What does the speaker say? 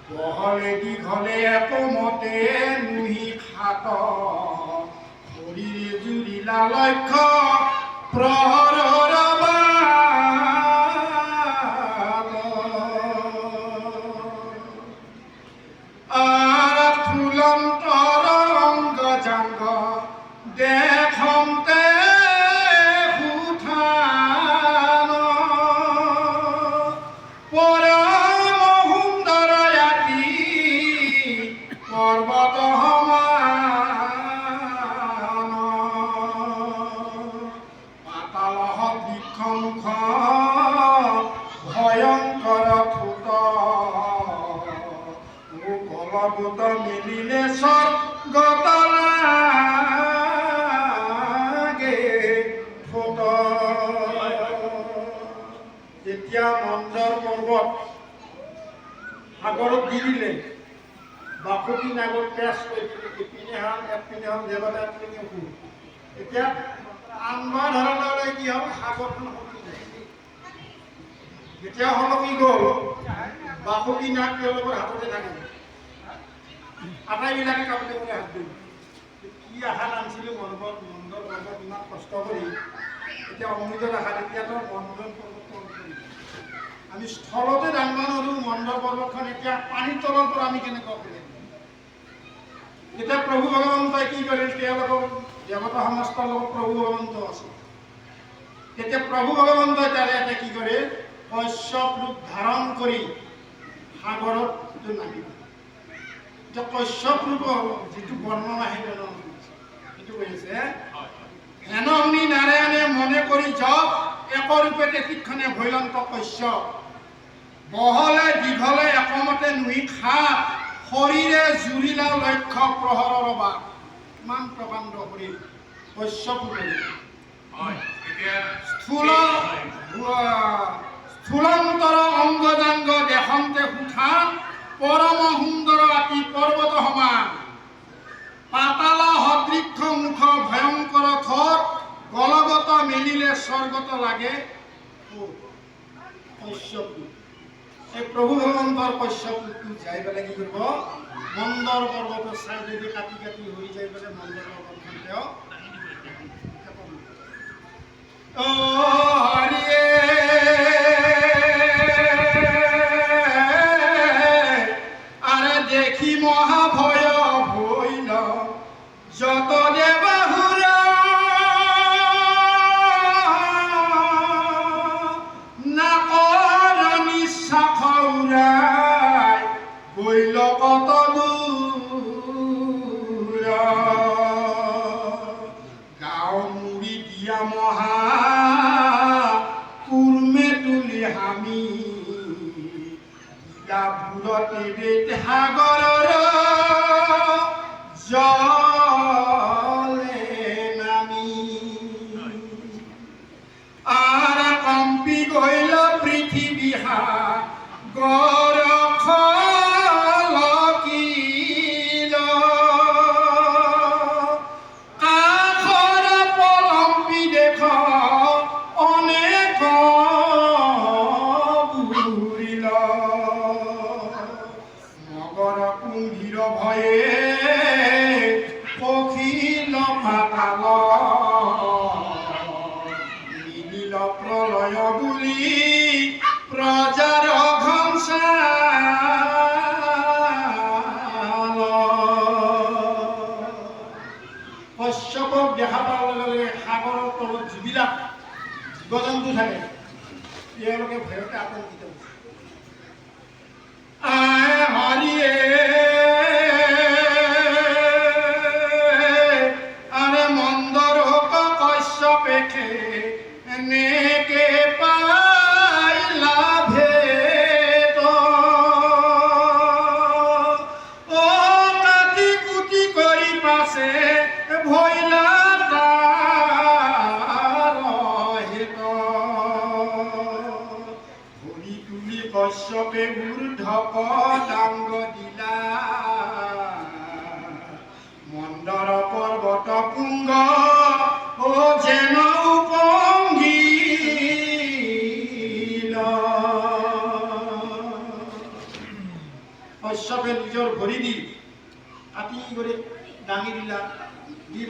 বহলে দীঘলে একমতে নুহি খাত শৰীৰে জুৰিলা লক্ষ্য প্ৰহৰৰ ফুলন্তৰ অংগ জাংগ দেখন্তে সুঠান পৰম সুন্দৰ আতি পৰ্বত সমান পাতালহ বৃক্ষমুখ ভয়ংকৰ ঠোঁট কলবুত মিলিলে স্বৰ্গতলাগে ঠোঁট। যেতিয়া মন্দৰ পৰ্বত সাগৰত গিৰিলে বাসুকী নাগৰ তেজ ইপিনে হল এপিনে হল দেৱতা এপিনে সুৰ। এতিয়া আনবাৰ ধৰণলৈ কি হ'ল সাগৰখন সলকি যায়। যেতিয়া সলকি গ'ল বাসুকী নাগ তেওঁলোকৰ হাততে থাকিল। আটাইবিলাকে কাপোৰ কৰি হাত দিল। কি আশা নামছিলোঁ মন্দৰ পৰ্বত ইমান কষ্ট কৰি এতিয়া অমৃতৰ আশা তেতিয়াতো মন্দৰ পৰ্বত আমি স্থলতে দাঙিব নোৱাৰোঁ। মন্দৰ পৰ্বতখন এতিয়া পানীৰ তলৰ পৰা আমি কেনেকৈ কৰিম? এতিয়া প্ৰভু ভগৱন্তই কি কৰিল? তেওঁলোকৰ দেৱতা সমস্তৰ লগত প্ৰভু ভগৱন্ত আছে। তেতিয়া প্ৰভু ভগৱন্তই তাৰে এটা কি কৰে? কশ্যপ ৰূপ ধাৰণ কৰি সাগৰত নামিব। এতিয়া কশ্যপ ৰূপ যিটো বৰ্ণনা সেইটো কৈছে হেন শুনি নাৰায়ণে মনে কৰি যক একৰূপে তেতিক্ষণে ভৈলন্ত কশ্যপ বহলে দীঘলে একমতে নুই খাপ শৰীৰে জুৰিলা লক্ষ্য প্ৰহৰৰ বাক। ইমান প্ৰকাণ্ড শৰীৰ কশ্যপ স্থূলন্তৰ অংগজাংগ দেখন্তে সুঠান পৰম সুন্দৰ আতি পৰ্বত সমান পাতাল সদৃক্ষ মুখ ভয়ংকৰ ঠোঁট গলগত মেলিলে স্বৰ্গত লাগে। কশ্যপ এই প্ৰভু ভগৱন্তৰ কশ্যপটো যাই পেলাই কি কৰিব? মন্দৰ পৰ্বতৰ চাইডেদি কাটি কাটি হৈ যাই পেলাই মন্দৰ পৰ্বতখন তেওঁ আৰে দেখি মহাভয় ভৈল যত দেবাহুৰা নাকৰ নিশ্বাস উৰাই গৈল কত দূৰ গাঁও মুড়ি দিয়া মহা কুৰ্মে তুলি হামি ভূৰতে বেত সাগৰৰ জলে নামি আৰ কম্পি গইল পৃথিবী সাগৰ খলকিল কাষৰ পলম্পি দেখ অনেক বুৰিল মগৰ কুম্ভীৰ ভয়ে পখিল পাতাল মিলিল প্ৰলয় বুলি প্ৰজাৰ ঘনচাল। কশ্যপক দেখা পোৱাৰ লগে লগে সাগৰৰ তলত যিবিলাক জীৱ জন্তু থাকে তেওঁলোকে ভয়তে আতংকিত হৈছে। হৰিয়ে আরে মন্দর হোক কশ্যপেখে নেকে পাইলা ভেদ ও কাটি কুটি করি পাশে ভৈলা তার হেত ধরি তুলি কশ্যপে ঊর্ধ্বক ডাঙ্গ দিলা মন্দৰ পৰ্বত পুঙ্গ ও যেন উপঙ্গী শস্যকে নিজৰ ভৰি দি কাটি কৰি দাঙি দিলা দি